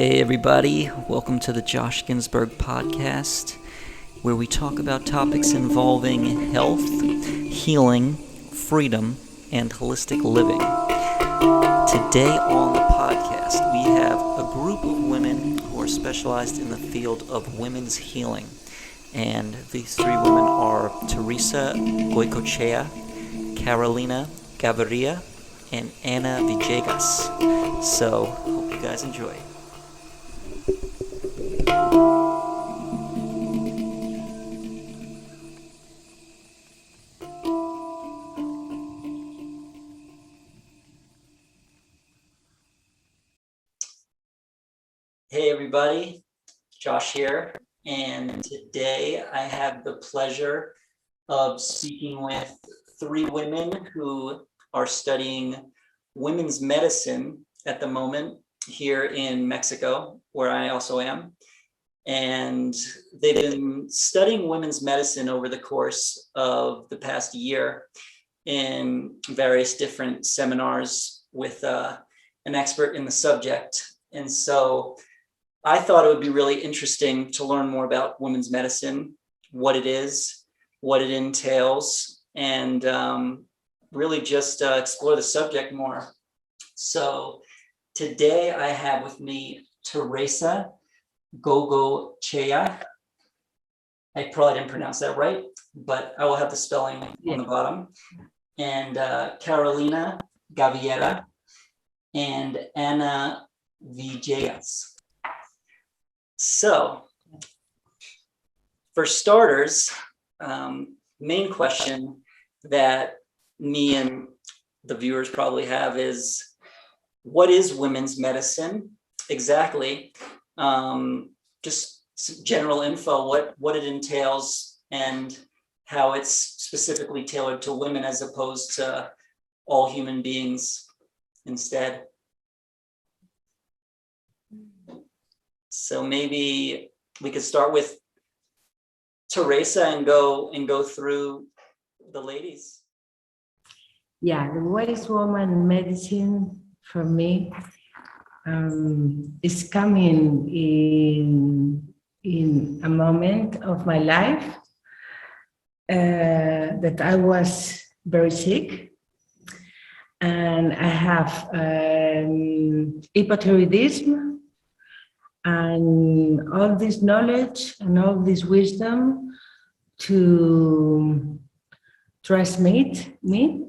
Hey everybody, welcome to the Josh Ginsburg podcast, where we talk about topics involving health, healing, freedom, and holistic living. Today on the podcast, we have a group of women who are specialized in the field of women's healing. And these three women are Teresa Goikoechea, Carolina Gaviria, and Ana Villegas. So, hope you guys enjoy. Hey everybody, Josh here, and today I have the pleasure of speaking with three women who are studying women's medicine at the moment here in Mexico, where I also am. And they've been studying women's medicine over the course of the past year in various different seminars with an expert in the subject. And so I thought it would be really interesting to learn more about women's medicine, what it is, what it entails, and really just explore the subject more. So today I have with me Teresa Goikoechea. I probably didn't pronounce that right, but I will have the spelling on the bottom. And Carolina Gaviria and Ana Villegas. So, for starters, main question that me and the viewers probably have is, what is women's medicine exactly? Just some general info, what it entails and how it's specifically tailored to women as opposed to all human beings instead. So maybe we could start with Teresa and go through the ladies. Yeah, what is woman medicine for me is coming in a moment of my life that I was very sick, and I have hypothyroidism. And all this knowledge and all this wisdom to transmit me,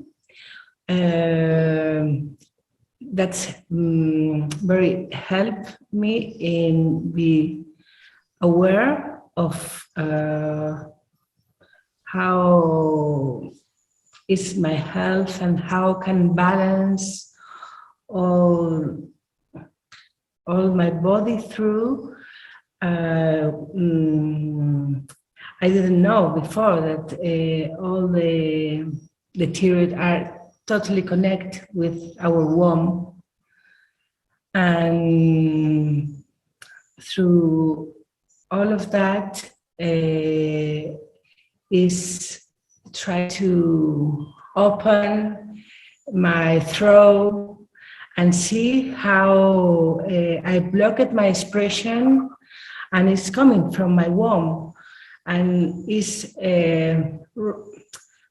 that's very helped me in be aware of how is my health and how can balance all my body through. I didn't know before that all the thyroid are totally connected with our womb, and through all of that is try to open my throat and see how I blocked my expression, and it's coming from my womb, and is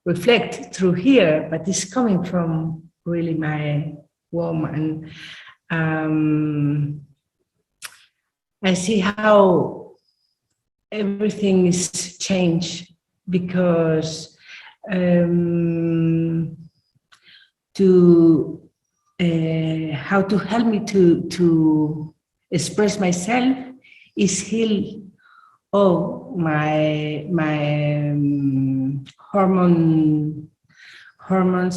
reflect through here, but it's coming from really my womb, and I see how everything is changed because how to help me to express myself is heal all my hormones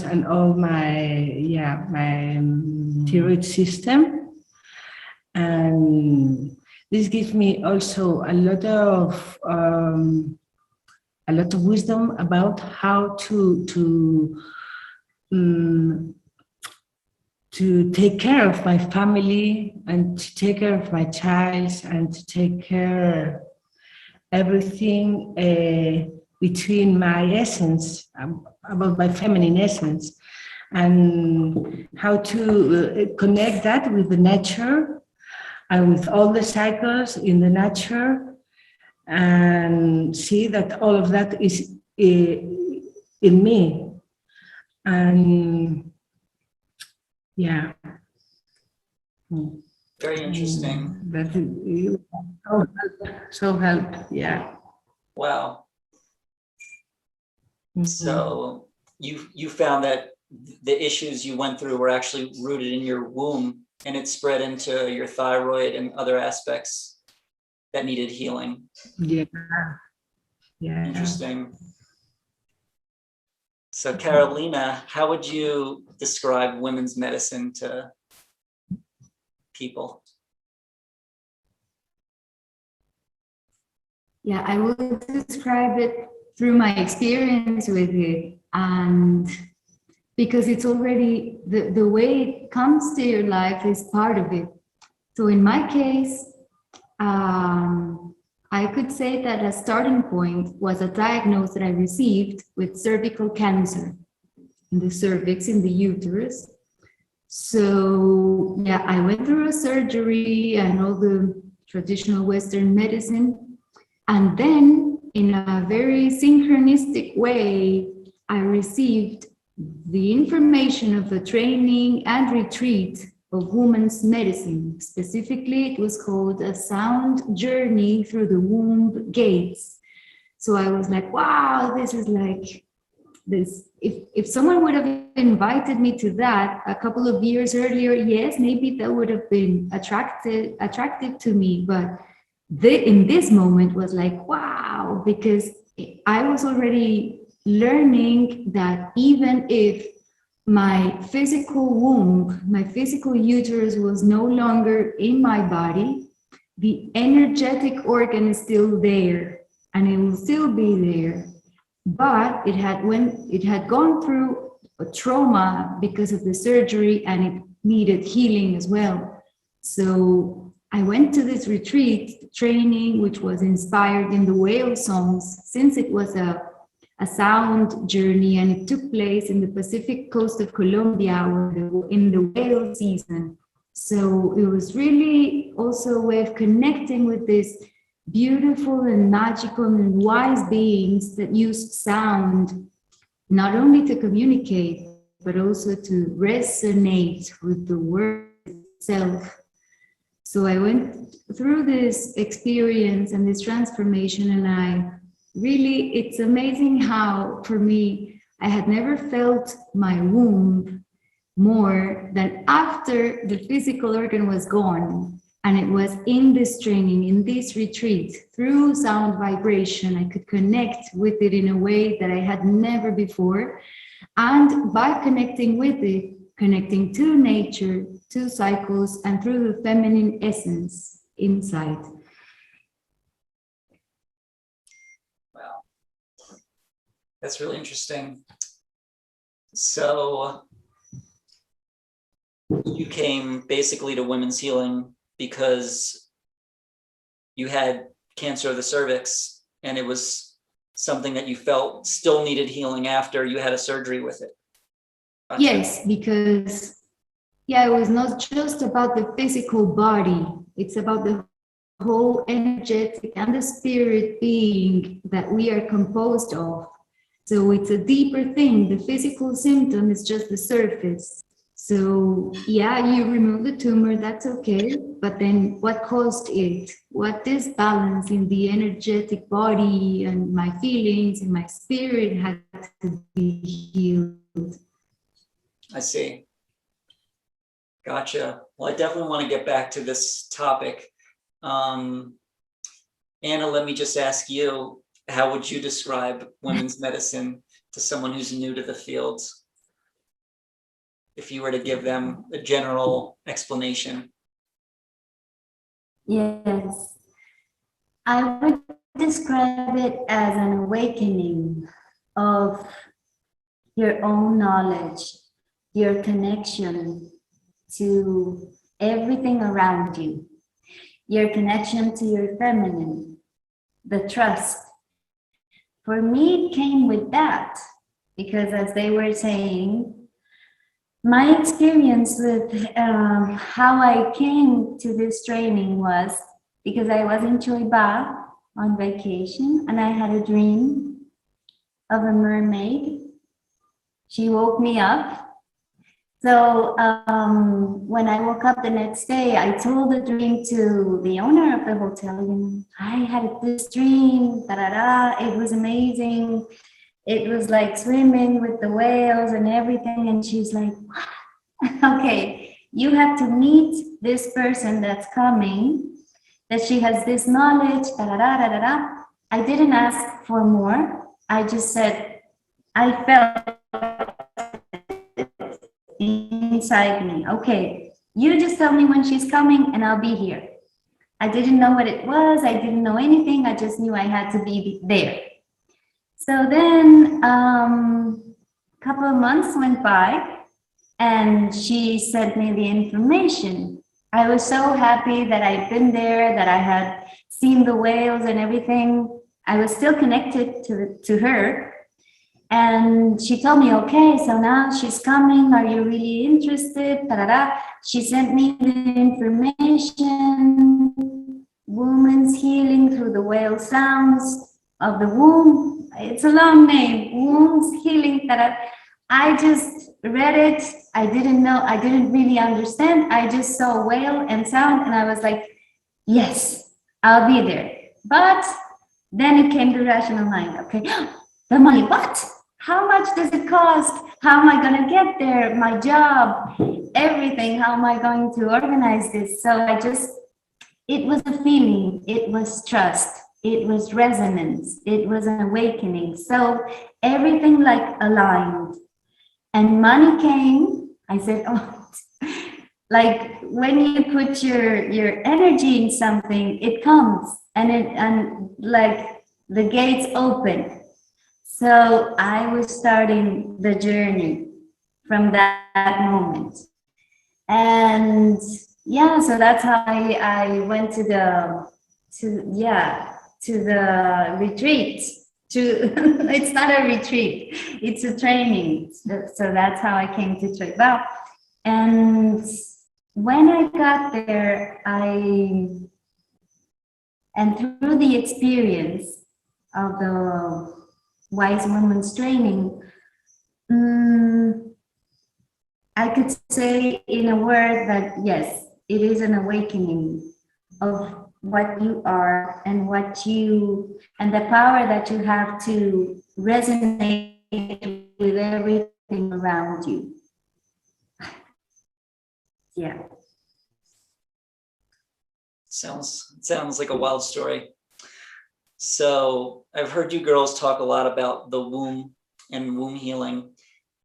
and all my thyroid system, and this gives me also a lot of wisdom about how to take care of my family and to take care of my child and to take care everything between my essence, about my feminine essence, and how to connect that with the nature and with all the cycles in the nature, and see that all of that is in me. And yeah. Very interesting. That is so help, yeah. Wow. Mhm. So you found that the issues you went through were actually rooted in your womb, and it spread into your thyroid and other aspects that needed healing. Yeah. Yeah. Interesting. So Carolina, how would you describe women's medicine to people? Yeah, I would describe it through my experience with it, and because it's already the way it comes to your life is part of it. So in my case, I could say that a starting point was a diagnosis that I received with cervical cancer in the cervix, in the uterus. So yeah, I went through a surgery and all the traditional Western medicine. And then in a very synchronistic way, I received the information of a training and retreat of women's medicine. Specifically, it was called a sound journey through the womb gates. So I was like, wow, this is like this. If someone would have invited me to that a couple of years earlier, yes, maybe that would have been attractive to me. But in this moment was like, wow, because I was already learning that even if my physical womb, my physical uterus was no longer in my body, the energetic organ is still there and it will still be there. But it had gone through a trauma because of the surgery and it needed healing as well. So I went to this retreat training, which was inspired in the whale songs, since it was a sound journey and it took place in the Pacific coast of Colombia in the whale season. So it was really also a way of connecting with this beautiful and magical and wise beings that use sound not only to communicate, but also to resonate with the word itself. So I went through this experience and this transformation, and it's amazing how, for me, I had never felt my womb more than after the physical organ was gone. And it was in this training, in this retreat, through sound vibration, I could connect with it in a way that I had never before. And by connecting with it, connecting to nature, to cycles, and through the feminine essence inside. Wow, that's really interesting. So you came basically to women's healing because you had cancer of the cervix, and it was something that you felt still needed healing after you had a surgery with it. Gotcha. Yes, because it was not just about the physical body, it's about the whole energetic and the spirit being that we are composed of. So it's a deeper thing. The physical symptom is just the surface. So you remove the tumor, that's okay. But then what caused it? What disbalance in the energetic body and my feelings and my spirit had to be healed. I see. Gotcha. Well, I definitely want to get back to this topic. Anna, let me just ask you, how would you describe women's medicine to someone who's new to the field? If you were to give them a general explanation. Yes, I would describe it as an awakening of your own knowledge, your connection to everything around you, your connection to your feminine, the trust. For me, it came with that, because as they were saying, My experience with how I came to this training was because I was in Choiba on vacation and I had a dream of a mermaid. She woke me up. So when I woke up the next day, I told the dream to the owner of the hotel. I had this dream, it was amazing. It was like swimming with the whales and everything. And she's like, okay, you have to meet this person that's coming, that she has this knowledge, I didn't ask for more. I just said, I felt inside me, okay, you just tell me when she's coming and I'll be here. I didn't know what it was. I didn't know anything. I just knew I had to be there. So then a couple of months went by and she sent me the information. I was so happy that I'd been there, that I had seen the whales and everything. I was still connected to her. And she told me, okay, so now she's coming. Are you really interested? She sent me the information, woman's healing through the whale sounds of the womb. It's a long name, womb's healing. I just read it. I didn't really understand. I just saw whale and sound and I was like, yes, I'll be there. But then it came the rational mind. Okay, the money, what? How much does it cost? How am I going to get there? My job, everything. How am I going to organize this? So it was a feeling. It was trust. It was resonance. It was an awakening. So everything like aligned. And money came. I said, oh, like when you put your energy in something, it comes and like the gates open. So I was starting the journey from that moment. And yeah, so that's how I went to the retreat. It's not a retreat, it's a training. So that's how I came to Choiba. And when I got there, and through the experience of the Wise Women's Training, I could say in a word that yes, it is an awakening of what you are and the power that you have to resonate with everything around you. Yeah. Sounds like a wild story. So I've heard you girls talk a lot about the womb and womb healing,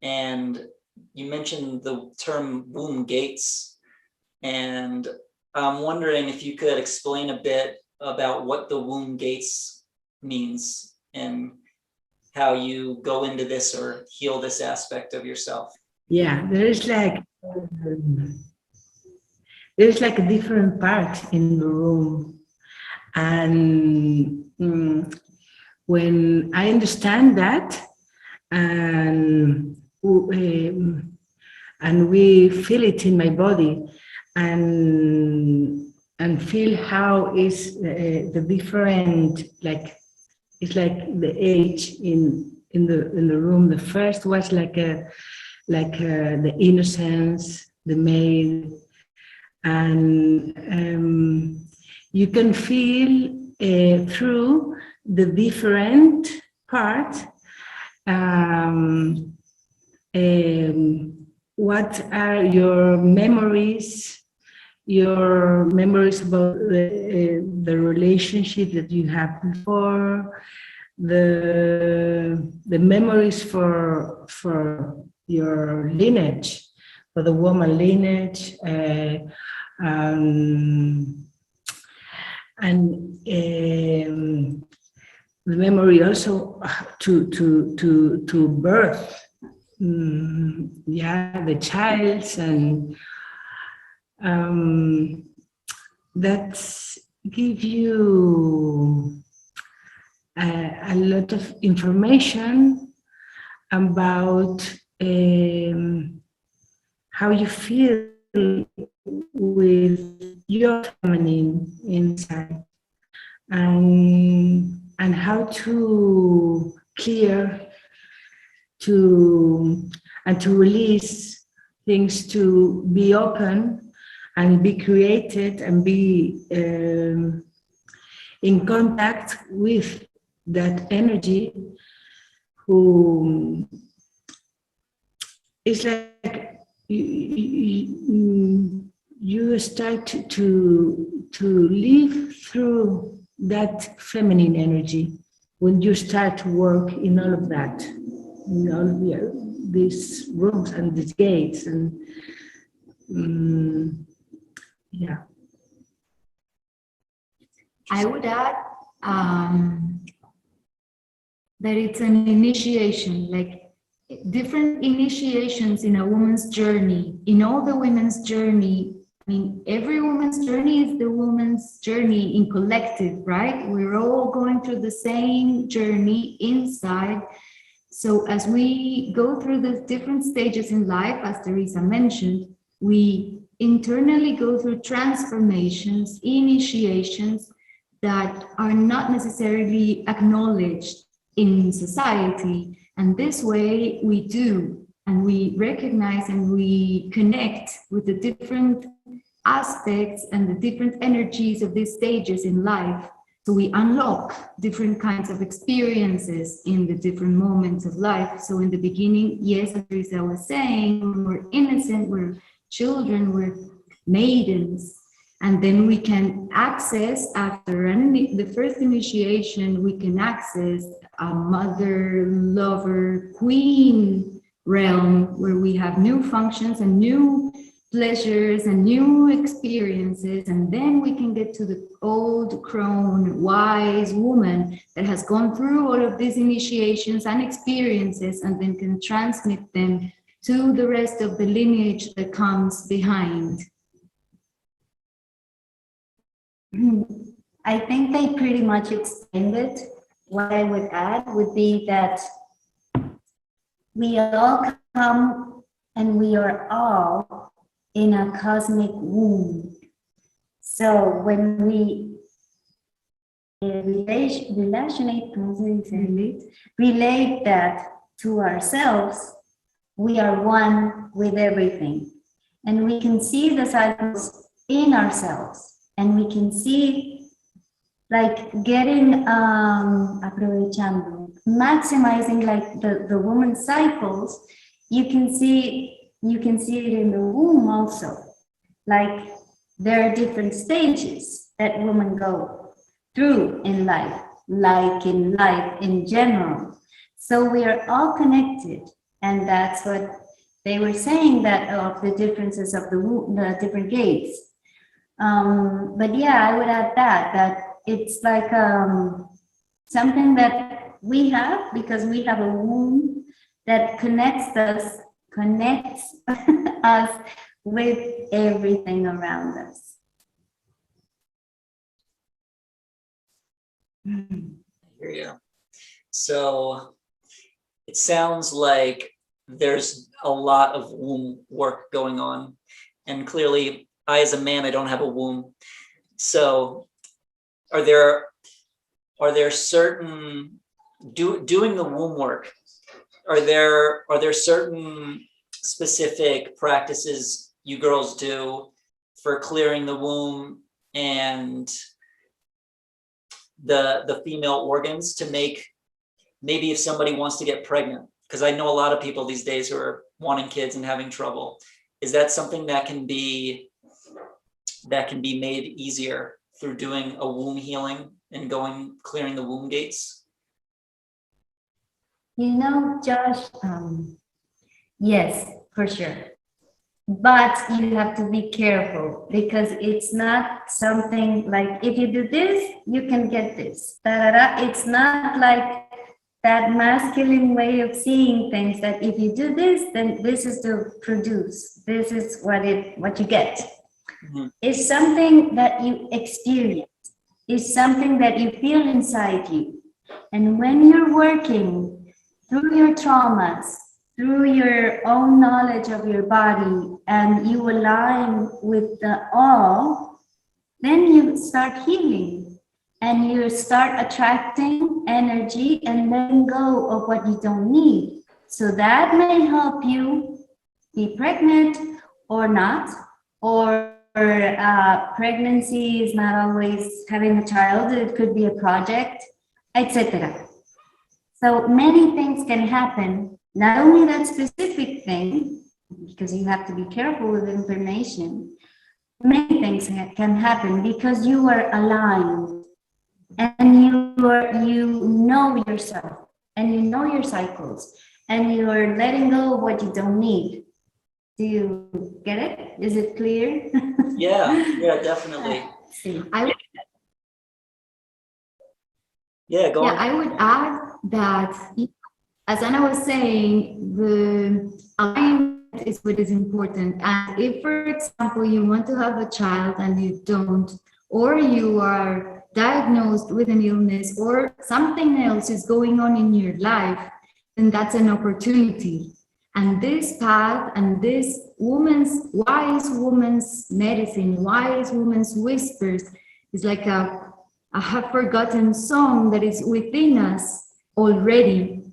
and you mentioned the term womb gates, and I'm wondering if you could explain a bit about what the womb gates means and how you go into this or heal this aspect of yourself. Yeah, there's like a different part in the room. And when I understand that, and we feel it in my body, and feel how is the different, like it's like the age in the room. The first was like the innocence, the maid, and you can feel through the different part what are your memories about the relationship that you had before, the memories for your lineage, for the woman lineage, and the memory also to birth, the child's, and that give you a lot of information about how you feel with your feminine inside, and how to clear and to release things, to be open and be created and be in contact with that energy, who is like you start to live through that feminine energy when you start to work in all of that, in all of these rooms and these gates, and yeah. I would add that it's an initiation, like different initiations in a woman's journey, in all the women's journey. I mean, every woman's journey is the woman's journey in collective, right? We're all going through the same journey inside. So as we go through the different stages in life, as Teresa mentioned, we internally go through transformations, initiations that are not necessarily acknowledged in society. And this way we do, and we recognize and we connect with the different aspects and the different energies of these stages in life. So we unlock different kinds of experiences in the different moments of life. So in the beginning, yes, as Teresa was saying, we're innocent, we're children, we're maidens. And then we can access, after the first initiation, we can access a mother, lover, queen realm, where we have new functions and new pleasures and new experiences. And then we can get to the old crone, wise woman that has gone through all of these initiations and experiences, and then can transmit them to the rest of the lineage that comes behind. I think they pretty much explained it. What I would add would be that we all come and we are all in a cosmic womb. So when we relate that to ourselves, we are one with everything. And we can see the cycles in ourselves. And we can see, like, getting, maximizing, like, the woman's cycles. You can see it in the womb also. Like, there are different stages that women go through in life, like in life in general. So we are all connected, and that's what they were saying, that of the differences of the different gates. But yeah, I would add that it's like something that we have, because we have a womb that connects us with everything around us. I hear you. So it sounds like there's a lot of womb work going on, and clearly I, as a man, I don't have a womb. So are there certain, doing the womb work, are there certain specific practices you girls do for clearing the womb and the female organs, to make, maybe if somebody wants to get pregnant, because I know a lot of people these days who are wanting kids and having trouble, is that something that can be made easier through doing a womb healing and clearing the womb gates? You know, Josh, yes, for sure. But you have to be careful, because it's not something like, if you do this, you can get this. It's not like that masculine way of seeing things, that if you do this, then this is to produce. This is what you get. Mm-hmm. It's something that you experience. It's something that you feel inside you. And when you're working through your traumas, through your own knowledge of your body and you align with the all, then you start healing and you start attracting energy and letting go of what you don't need. So that may help you be pregnant or not, or pregnancy is not always having a child, it could be a project, etc. So many things can happen. Not only that specific thing, because you have to be careful with information, many things can happen because you are aligned and you know yourself and you know your cycles and you are letting go of what you don't need. Do you get it? Is it clear? Yeah, definitely. Go on. I would add that, as Ana was saying, the alignment is what is important. And if, for example, you want to have a child and you don't, or you are diagnosed with an illness or something else is going on in your life, then that's an opportunity. And this path and this wise woman's medicine, wise woman's whispers is like a half-forgotten song that is within us already,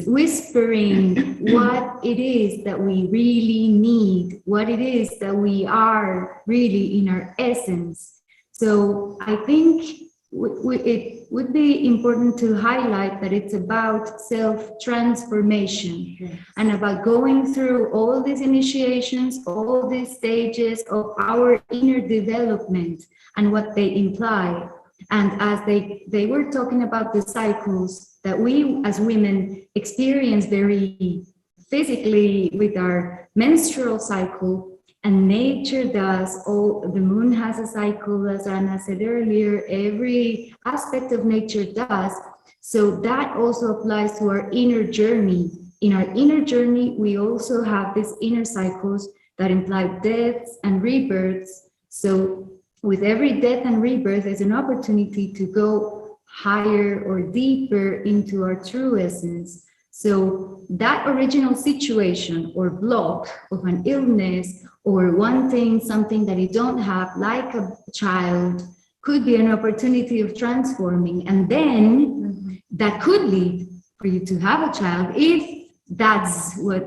whispering what it is that we really need, what it is that we are really in our essence. So I think it would be important to highlight that it's about self-transformation and about going through all these initiations, all these stages of our inner development and what they imply. And as they were talking about the cycles that we as women experience very physically with our menstrual cycle, and nature does, the moon has a cycle, as Ana said earlier, every aspect of nature does. So that also applies to our inner journey. In our inner journey, we also have these inner cycles that imply deaths and rebirths. So with every death and rebirth, there's an opportunity to go higher or deeper into our true essence. So that original situation or block of an illness or wanting something that you don't have, like a child, could be an opportunity of transforming. And then that could lead for you to have a child if that's what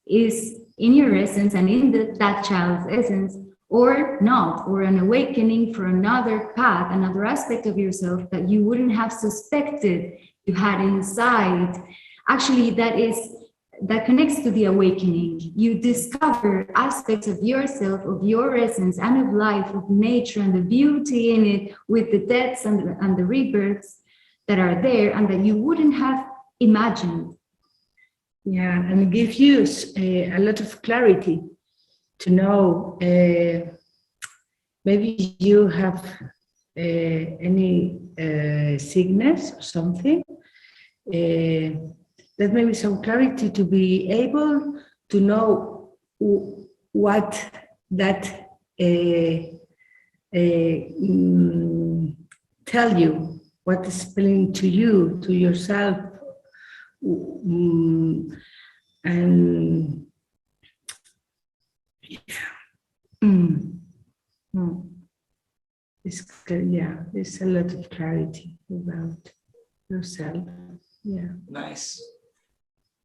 is in your essence and in that child's essence, or not, or an awakening for another path, another aspect of yourself that you wouldn't have suspected you had inside. Actually, that connects to the awakening. You discover aspects of yourself, of your essence, and of life, of nature, and the beauty in it, with the deaths and the rebirths that are there, and that you wouldn't have imagined. Yeah, and it gives you a lot of clarity to know. Maybe you have any sickness or something. That may be some clarity to be able to know what that tell you, what is spilling to you, to yourself, and there's a lot of clarity about yourself. Yeah. Nice.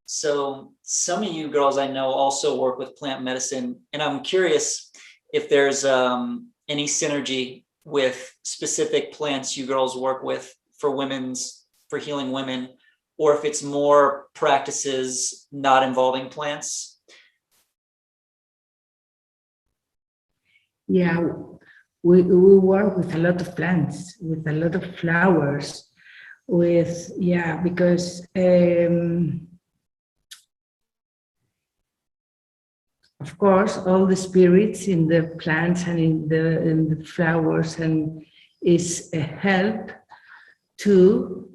So some of you girls I know also work with plant medicine, and I'm curious if there's any synergy with specific plants you girls work with for healing women, or if it's more practices not involving plants. Yeah, we work with a lot of plants, with a lot of flowers, because of course all the spirits in the plants and in the flowers and is a help to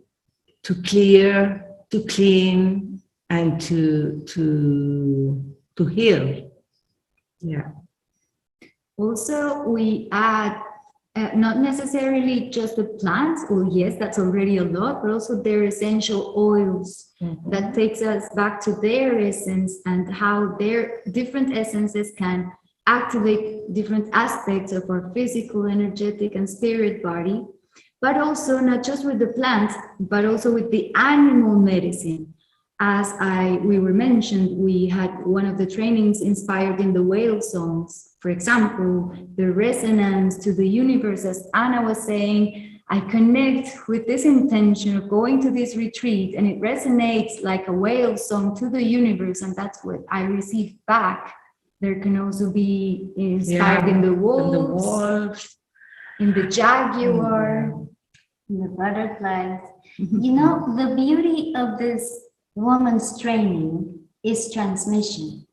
clear, to clean, and to heal. Yeah. Also, we add not necessarily just the plants, or yes, that's already a lot, but also their essential oils that takes us back to their essence and how their different essences can activate different aspects of our physical, energetic, and spirit body, but also not just with the plants, but also with the animal medicine. As we were mentioned, we had one of the trainings inspired in the whale songs. For example, the resonance to the universe, as Ana was saying, I connect with this intention of going to this retreat, and it resonates like a whale song to the universe, and that's what I receive back. There can also be inspired in the wolves, in the jaguar, in the butterflies. You know, the beauty of this woman's training is transmission,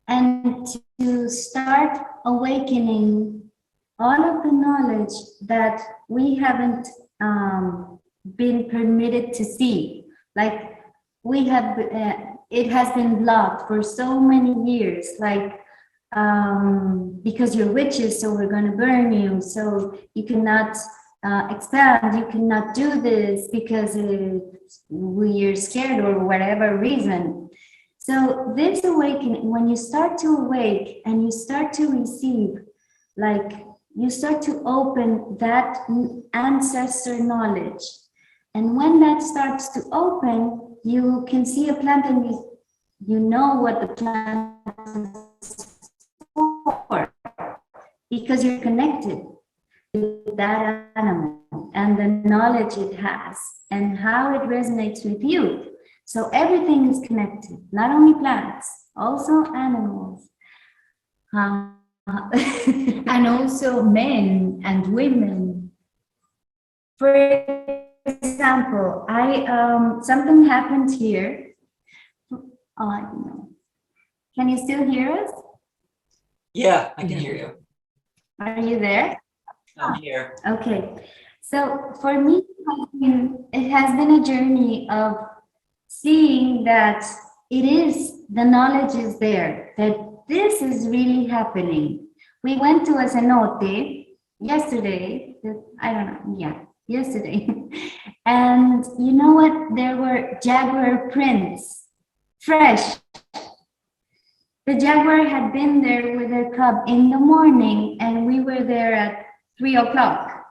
and to start awakening all of the knowledge that we haven't been permitted to see. Like we have, it has been blocked for so many years, like because you're witches, so we're going to burn you, so you cannot expand, you cannot do this because we're scared or whatever reason. So this awakening, when you start to awake and you start to receive, like you start to open that ancestor knowledge, and when that starts to open, you can see a plant and you know what the plant is for, because you're connected with that animal and the knowledge it has and how it resonates with you. So everything is connected, not only plants, also animals. and also men and women. For example, something happened here. I don't know. Can you still hear us? Yeah, I can hear you. Are you there? I'm here. Okay. So for me, it has been a journey of seeing that the knowledge is there, that this is really happening. We went to a cenote yesterday, yesterday. And you know what? There were jaguar prints, fresh. The jaguar had been there with her cub in the morning, and we were there at 3 o'clock.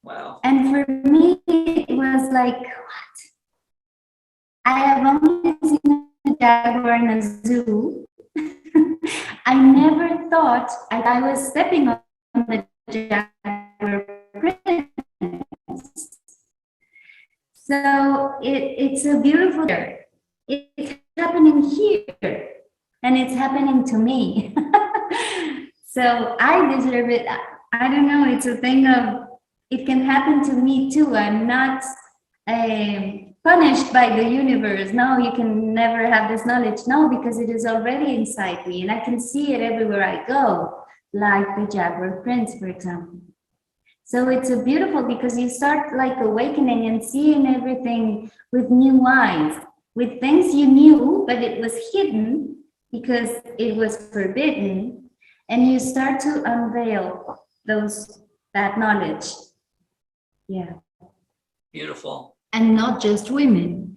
Wow. And for me, it was like, what? I have only seen a jaguar in a zoo. I never thought I was stepping on the jaguar prints. So it's a beautiful, it's happening here, and it's happening to me. So I deserve it. I don't know, it's a thing of, it can happen to me too. I'm not punished by the universe. No, you can never have this knowledge. No, because it is already inside me and I can see it everywhere I go, like the jaguar prints, for example. So it's a beautiful, because you start like awakening and seeing everything with new eyes, with things you knew, but it was hidden because it was forbidden. And you start to unveil that knowledge. Yeah. Beautiful. And not just women.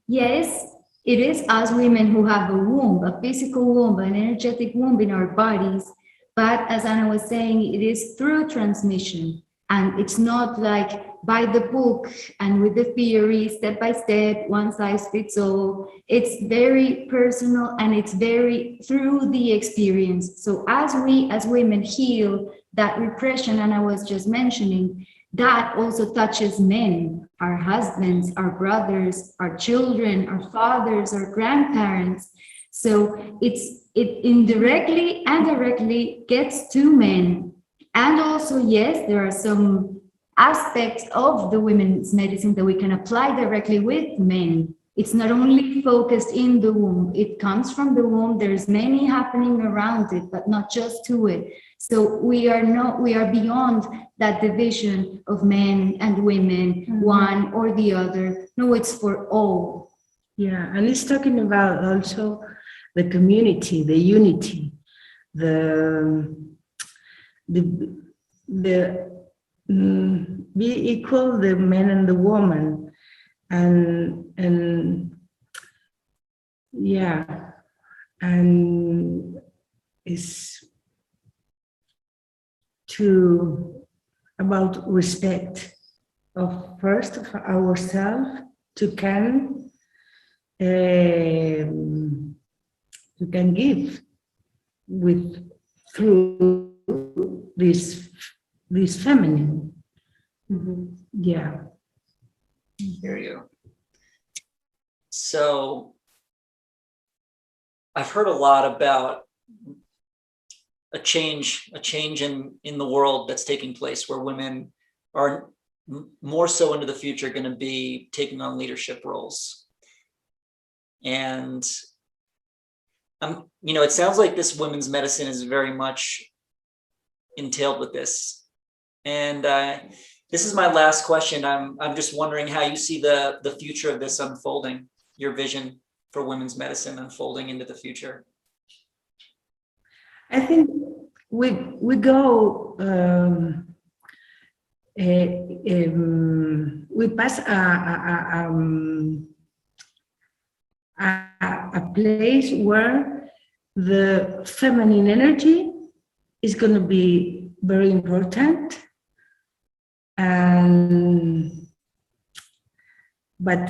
Yes, it is us women who have a womb, a physical womb, an energetic womb in our bodies. But as Ana was saying, it is through transmission. And it's not like by the book and with the theory, step by step, one size fits all. It's very personal, and it's very through the experience. So as we as women heal that repression, and I was just mentioning, that also touches men, our husbands, our brothers, our children, our fathers, our grandparents. So it indirectly and directly gets to men. And also, yes, there are some aspects of the women's medicine that we can apply directly with men. It's not only focused in the womb, it comes from the womb. There's many happening around it, but not just to it. So we are beyond that division of men and women, one or the other. No, it's for all. Yeah, and it's talking about also the community, the unity, the be equal, the man and the woman, and yeah, and it's about respect of first of ourselves to can give with through this feminine. Yeah. Hear you. So I've heard a lot about a change in the world that's taking place, where women are more so into the future going to be taking on leadership roles. And it sounds like this women's medicine is very much entailed with this. And this is my last question. I'm just wondering how you see the future of this unfolding, your vision for women's medicine unfolding into the future. I think we go we pass a place where the feminine energy is going to be very important, but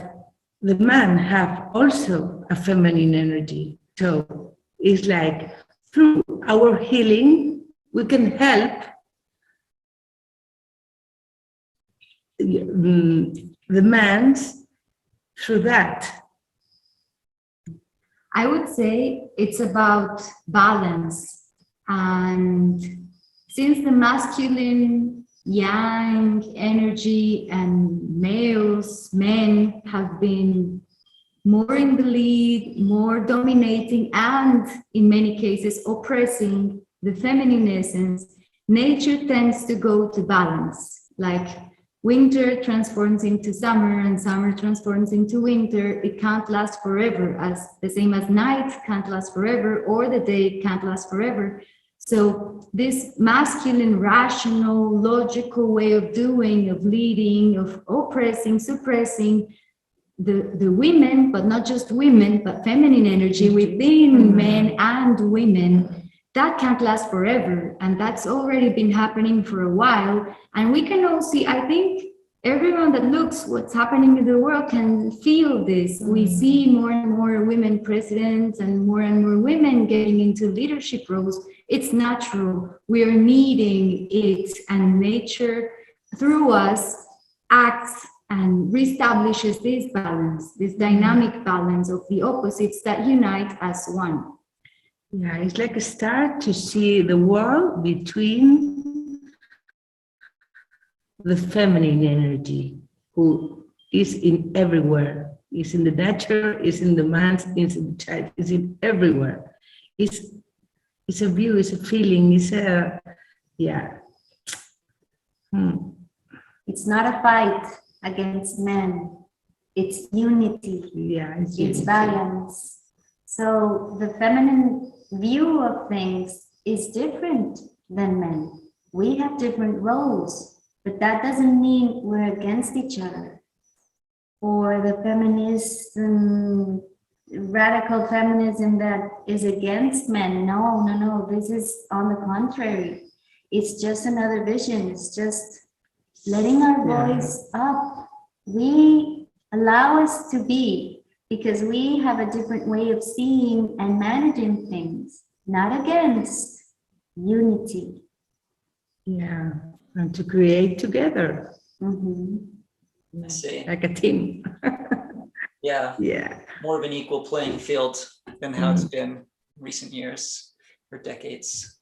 the man have also a feminine energy. So it's like through our healing, we can help the man's through that. I would say it's about balance. And since the masculine, yang energy and men have been more in the lead, more dominating, and in many cases oppressing the feminine essence, nature tends to go to balance. Like winter transforms into summer and summer transforms into winter. It can't last forever, as the same as night can't last forever, or the day can't last forever. So this masculine, rational, logical way of doing, of leading, of oppressing, suppressing the women, but not just women, but feminine energy within men and women, that can't last forever. And that's already been happening for a while. And we can all see, I think everyone that looks what's happening in the world can feel this. We see more and more women presidents and more women getting into leadership roles. It's natural. We are needing it, and nature through us acts and reestablishes this balance, this dynamic balance of the opposites that unite as one. Yeah, it's like a start to see the world between the feminine energy, who is in everywhere. It's in the nature, it's in the man, it's in the child, it's in everywhere. It's a view, it's a feeling, it's a, yeah. It's not a fight against men. It's unity. Yeah, it's unity. Balance. So the feminine view of things is different than men. We have different roles, but that doesn't mean we're against each other. Or the feminist, radical feminism that is against men. No. This is on the contrary. It's just another vision. It's just letting our voice up. We allow us to be, because we have a different way of seeing and managing things, not against, unity. Yeah, and to create together. I see. Like a team. Yeah. More of an equal playing field than how it's been recent years or decades.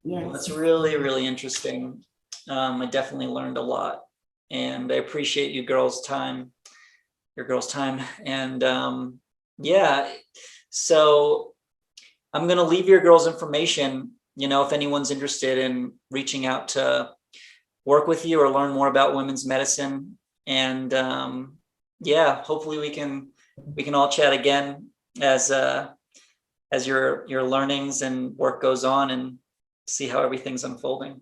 Yes. Well, that's really, really interesting. I definitely learned a lot, and I appreciate your girls' time. And so I'm going to leave your girls' information, if anyone's interested in reaching out to work with you or learn more about women's medicine. And hopefully we can all chat again as your learnings and work goes on, and see how everything's unfolding.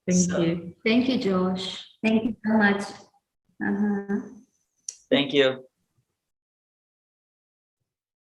Thank So, you. Thank you, Josh. Thank you so much. Uh-huh. Thank you.